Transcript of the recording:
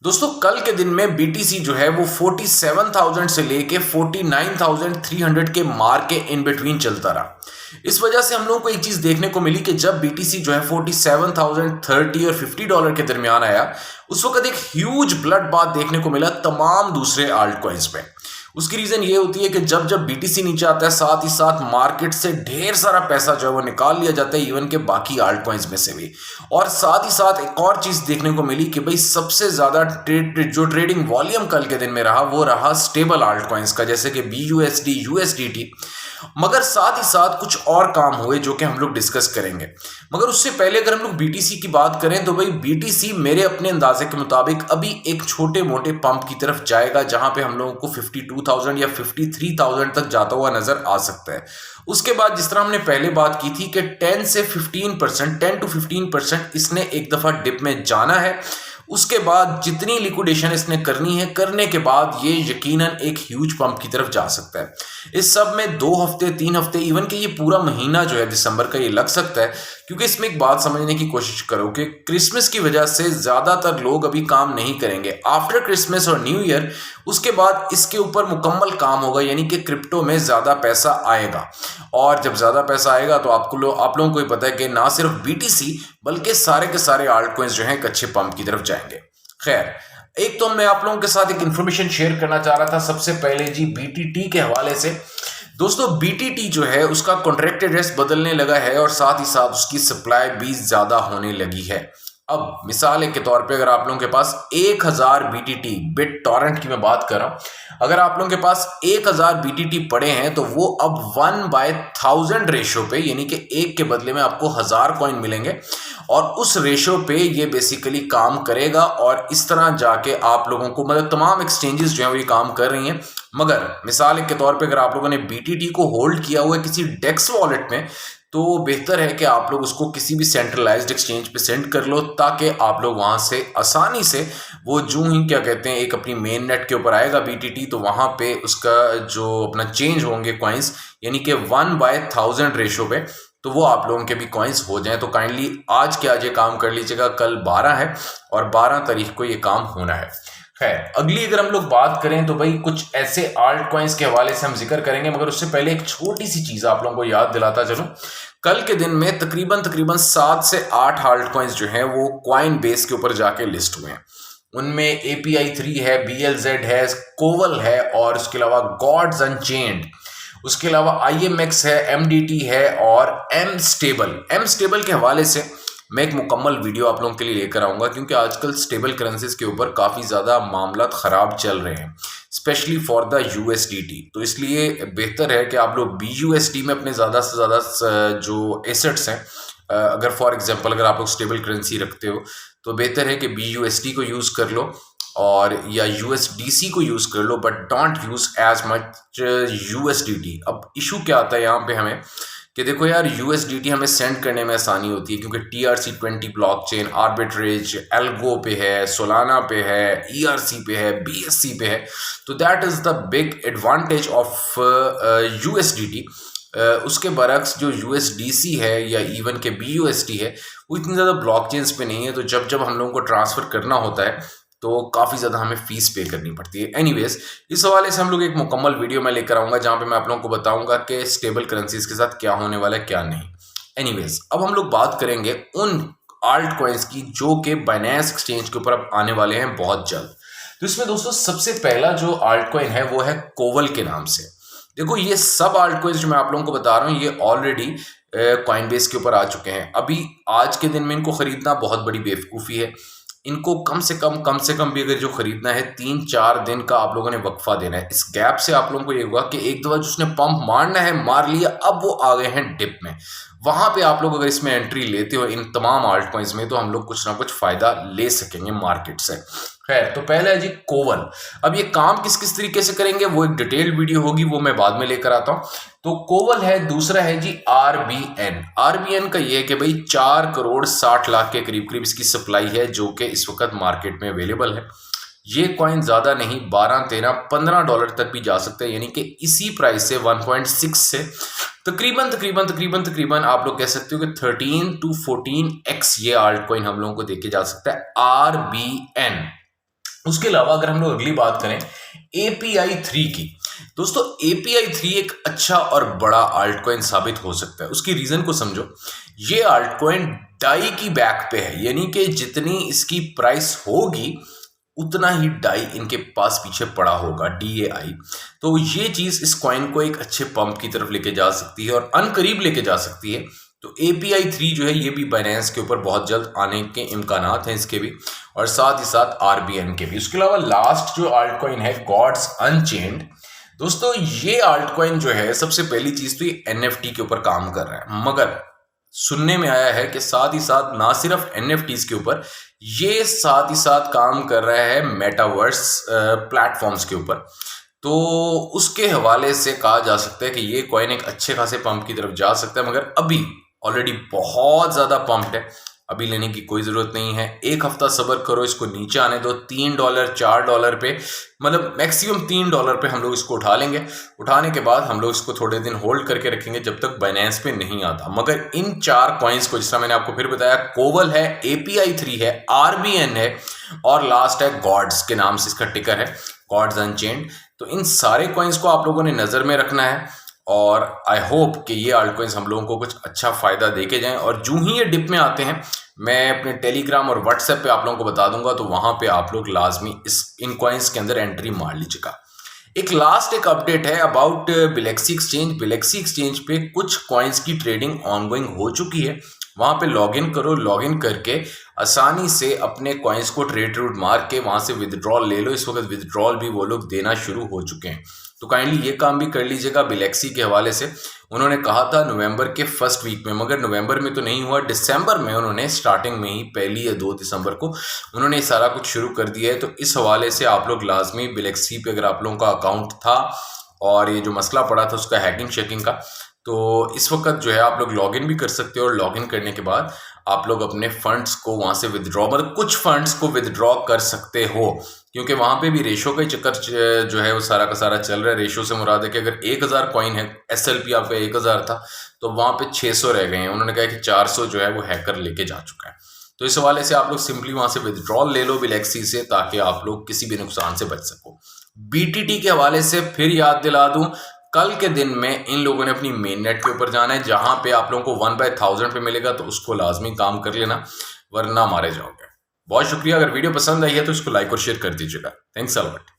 दोस्तों कल के दिन में बीटीसी जो है वो 47,000 से लेके 49,300 के मार्क के इन बिटवीन चलता रहा। इस वजह से हम लोगों को एक चीज देखने को मिली कि जब बीटीसी जो है 47,030 और $50 के दरमियान आया, उस वक्त एक ह्यूज ब्लड बाथ देखने को मिला तमाम दूसरे आल्ट कॉइन्स में। उसकी रीजन ये होती है कि जब जब बीटीसी नीचे आता है, साथ ही साथ मार्केट से ढेर सारा पैसा जो है वो निकाल लिया जाता है, इवन के बाकी आल्ट कॉइन्स में से भी। और साथ ही साथ एक और चीज देखने को मिली कि भाई सबसे ज्यादा जो ट्रेडिंग वॉल्यूम कल के दिन में रहा वो रहा स्टेबल आल्ट कॉइन्स का, जैसे कि BUSD, USDT। मगर साथ ही साथ कुछ और काम हुए जो कि हम लोग डिस्कस करेंगे। मगर उससे पहले अगर हम लोग बीटीसी की बात करें तो भाई बीटीसी मेरे अपने अंदाजे के मुताबिक अभी एक छोटे मोटे पंप की तरफ जाएगा, जहां पे हम लोगों को 52,000 या 53,000 तक जाता हुआ नजर आ सकता है। उसके बाद जिस तरह हमने पहले बात की थी कि 10 to 15% इसने एक दफा डिप में जाना है। उसके बाद जितनी लिक्विडेशन इसने करनी है, करने के बाद ये यकीनन एक ह्यूज पंप की तरफ जा सकता है। इस सब में 2 हफ्ते 3 हफ्ते इवन कि ये पूरा महीना जो है दिसंबर का ये लग सकता है, क्योंकि इसमें एक बात समझने की कोशिश करो कि क्रिसमस की वजह से ज्यादातर लोग अभी काम नहीं करेंगे। आफ्टर क्रिसमस और न्यू ईयर उसके बाद इसके ऊपर मुकम्मल काम होगा, यानी कि क्रिप्टो में ज्यादा पैसा आएगा। और जब ज्यादा पैसा आएगा तो आप लोगों को ही पता है कि ना सिर्फ बीटीसी बल्कि सारे के सारे आल्ट कॉइन्स जो हैं एक अच्छे पंप की तरफ जाएंगे। खैर, एक तो मैं आप लोगों के साथ एक इंफॉर्मेशन शेयर करना चाह रहा था सबसे पहले जी बीटीटी के हवाले से। दोस्तों बीटीटी जो है उसका कॉन्ट्रैक्ट एड्रेस बदलने लगा है और साथ ही साथ उसकी सप्लाई भी ज्यादा होने लगी है। अब मिसाल के तौर पे अगर आप लोगों के पास 1000 बीटीटी, बिट टॉरेंट की मैं बात कर रहा हूं, अगर आप लोगों के पास 1000 बीटीटी पड़े हैं तो वो अब 1/1000 रेशो पे, यानी कि एक के बदले में आपको 1000 कॉइन मिलेंगे और उस रेशो पे ये बेसिकली काम करेगा। और इस तरह जाके आप लोगों को मतलब तमाम एक्सचेंजेस जो है वो ये काम कर रही हैं। मगर मिसाल के तौर पे अगर आप लोगों ने बीटीटी को होल्ड किया हुआ है किसी डेक्स वॉलेट में, तो बेहतर है कि आप लोग उसको किसी भी सेंट्रलाइज्ड एक्सचेंज पे सेंड कर लो, ताकि आप लोग वहां से आसानी से वो जो ही क्या कहते हैं एक अपनी मेन नेट के ऊपर आएगा बीटीटी, तो वहां पे उसका जो अपना चेंज होंगे कॉइन्स, यानी कि 1/1000 रेशो पे, तो वो आप लोगों के भी कॉइन्स हो जाएं। तो काइंडली आज के आज ये काम कर लीजिएगा। कल 12 है और 12 तारीख को ये काम होना है। खैर, अगली अगर हम लोग बात करें तो भाई कुछ ऐसे आल्ट कॉइन्स के हवाले से हम जिक्र करेंगे, मगर उससे पहले एक छोटी सी चीज आप लोगों को याद दिलाता चलूं। कल के दिन में तकरीबन 7 से 8 आल्ट कॉइन्स जो हैं वो कॉइन बेस के ऊपर जाके लिस्ट हुए हैं। उनमें API3 है, BLZ है, कोवल है और उसके अलावा गॉड्स अनचेन्ड, उसके अलावा IMX है, MDT है और M स्टेबल के हवाले से मैं एक मुकम्मल वीडियो आप लोगों के लिए लेकर आऊंगा, क्योंकि आजकल स्टेबल करेंसीज के ऊपर काफ़ी ज़्यादा मामला ख़राब चल रहे हैं, स्पेशली फॉर द USDT। तो इसलिए बेहतर है कि आप लोग BUSD में अपने ज़्यादा से ज़्यादा जो एसेट्स हैं, अगर फॉर एग्जांपल अगर आप लोग स्टेबल करेंसी रखते हो तो बेहतर है कि BUSD को यूज़ कर लो और या USDC को यूज़ कर लो, but don't use as much USDT। अब इशू क्या आता है यहाँ पे हमें कि देखो यार, USDT हमें सेंड करने में आसानी होती है क्योंकि TRC20 ब्लॉकचेन, आर्बिट्रेज, एल्गो पे है, सोलाना पे है, ERC पे है, BSC पे है। तो that is the big advantage of USDT। उसके बरक्स जो USDC है या इवन के BUSD है वो इतनी ज़्यादा ब्लॉकचेन्स पे नहीं है, तो जब जब हम लोगों को ट्रांसफ़र करना होता है तो काफ़ी ज़्यादा हमें फीस पे करनी पड़ती है। एनीवेज, इस हवाले से हम लोग एक मुकम्मल वीडियो में लेकर आऊँगा जहाँ पे मैं आप लोगों को बताऊँगा कि स्टेबल करेंसीज के साथ क्या होने वाला है क्या नहीं। एनीवेज, अब हम लोग बात करेंगे उन आल्ट कॉइन्स की जो कि बाइनेंस एक्सचेंज के ऊपर अब आने वाले हैं बहुत जल्द। तो इसमें दोस्तों सबसे पहला जो आल्ट कॉइन है वो है कोवल के नाम से। देखो, ये सब आल्ट कॉइन्स जो मैं आप लोगों को बता रहा हूँ ये ऑलरेडी कॉइन बेस के ऊपर आ चुके हैं। अभी आज के दिन में इनको खरीदना बहुत बड़ी बेवकूफ़ी है। इनको कम से कम भी अगर जो खरीदना है 3-4 दिन का आप लोगों ने वक्फा देना है। इस गैप से आप लोगों को ये होगा कि एक दफा जिसने पंप मारना है मार लिया, अब वो आ गए हैं डिप में। वहां पे आप लोग अगर इसमें एंट्री लेते हो इन तमाम आल्ट कॉइन्स में, तो हम लोग कुछ ना कुछ फायदा ले सकेंगे मार्केट से। खैर, तो पहला है जी कोवल। अब ये काम किस किस तरीके से करेंगे वो एक डिटेल्ड वीडियो होगी, वो मैं बाद में लेकर आता हूं। तो कोवल है। दूसरा है जी आरबीएन का ये है कि भाई 4,60,00,000 के करीब करीब इसकी सप्लाई है जो कि इस वक्त मार्केट में अवेलेबल है। ये कॉइन ज्यादा नहीं, 12, 13, $15 तक भी जा सकते हैं, यानी कि इसी प्राइस से 1.6 से तकरीबन आप लोग कह सकते हो कि 13 to 14x ये आल्ट कॉइन हम लोगों को देके जा सकता है। आरबीएन उसके अलावा अगर हम लोग अगली बात करें API 3 की, दोस्तों API 3 एक अच्छा और बड़ा आल्ट कॉइन साबित हो सकता है। उसकी रीजन को समझो, ये आल्ट कॉइन डाई की बैक पे है, यानी कि जितनी इसकी प्राइस होगी उतना ही डाई इनके पास पीछे पड़ा होगा, DAI। तो ये चीज इस कॉइन को एक अच्छे पंप की तरफ लेके जा सकती है और अनकरीब लेके जा सकती है। तो API 3 जो है ये भी बाइनेंस के ऊपर बहुत जल्द आने के इम्कानात हैं इसके भी, और साथ ही साथ RBN के भी। उसके अलावा लास्ट जो आल्ट कॉइन है गॉड्स अनचेन्ड, दोस्तों ये आल्ट कॉइन जो है सबसे पहली चीज तो ये NFT के ऊपर काम कर रहा है, मगर सुनने में आया है कि साथ ही साथ ना सिर्फ NFTs के ऊपर, ये साथ ही साथ काम कर रहा है मेटावर्स प्लेटफॉर्म्स के ऊपर। तो उसके हवाले से कहा जा सकता है कि ये कॉइन एक अच्छे खासे पंप की तरफ जा सकता है, मगर अभी ऑलरेडी बहुत ज्यादा पंप्ड है, अभी लेने की कोई जरूरत नहीं है। एक हफ्ता सब्र करो, इसको नीचे आने दो, $3 $4 पे, मतलब मैक्सिमम $3 पे हम लोग इसको उठा लेंगे। उठाने के बाद हम लोग इसको थोड़े दिन होल्ड करके रखेंगे जब तक बाइनेंस पे नहीं आता। मगर इन 4 कॉइन्स को, जिस तरह मैंने आपको फिर बताया, कोवल है, API 3 है, RBN है और लास्ट है गॉड्स के नाम से इसका टिकर है, गॉड्स अनचेन्ड। तो इन सारे कॉइन्स को आप लोगों ने नजर में रखना है और आई होप कि ये आल्ट कॉइन्स हम लोगों को कुछ अच्छा फायदा देके जाएं। और जो ही ये डिप में आते हैं मैं अपने टेलीग्राम और व्हाट्सएप पे आप लोगों को बता दूंगा, तो वहां पे आप लोग लाजमी इन कॉइन्स के अंदर एंट्री मार लीजिएगा। एक अपडेट है अबाउट बिलेक्सी एक्सचेंज। बिलेक्सी एक्सचेंज पे कुछ कॉइन्स की ट्रेडिंग ऑनगोइंग हो चुकी है, वहां पे लॉगिन करो, लॉगिन करके आसानी से अपने कॉइन्स को ट्रेड रूट मार के वहां से विदड्रॉल ले लो। इस वक्त विदड्रॉल भी वो लोग देना शुरू हो चुके हैं, तो काइंडली ये काम भी कर लीजिएगा। बिलेक्सी के हवाले से उन्होंने कहा था नवंबर के फर्स्ट वीक में, मगर नवंबर में तो नहीं हुआ, दिसंबर में उन्होंने स्टार्टिंग में ही 1 या 2 दिसंबर को उन्होंने सारा कुछ शुरू कर दिया है। तो इस हवाले से आप लोग लाजमी बिलेक्सी पे, अगर आप लोगों का अकाउंट था और ये जो मसला पड़ा था उसका हैकिंग शेकिंग का, तो इस वक्त जो है आप लोग लॉगिन भी कर सकते हो और लॉगिन करने के बाद आप लोग अपने फंड्स को वहां से विदड्रॉ, मतलब कुछ फंड्स को विदड्रॉ कर सकते हो, क्योंकि वहां पे भी रेशो का ही चक्कर जो है वो सारा का सारा चल रहा है। रेशो से मुराद है कि अगर 1000 कॉइन है, SLP आपका 1000 था, तो वहां पे 600 रह गए हैं। उन्होंने कहा कि 400 जो है वो हैकर लेके जा चुका है। तो इस हवाले से आप लोग सिंपली वहां से विदड्रॉल ले लो बिलेक्सी से, ताकि आप लोग किसी भी नुकसान से बच सको। BTT के हवाले से फिर याद दिला दूं, कल के दिन में इन लोगों ने अपनी मेन नेट के ऊपर जाना है, जहां पे आप लोगों को 1/1000 पे मिलेगा, तो उसको लाजमी काम कर लेना वरना मारे जाओगे। बहुत शुक्रिया। अगर वीडियो पसंद आई है तो इसको लाइक और शेयर कर दीजिएगा। Thanks a lot.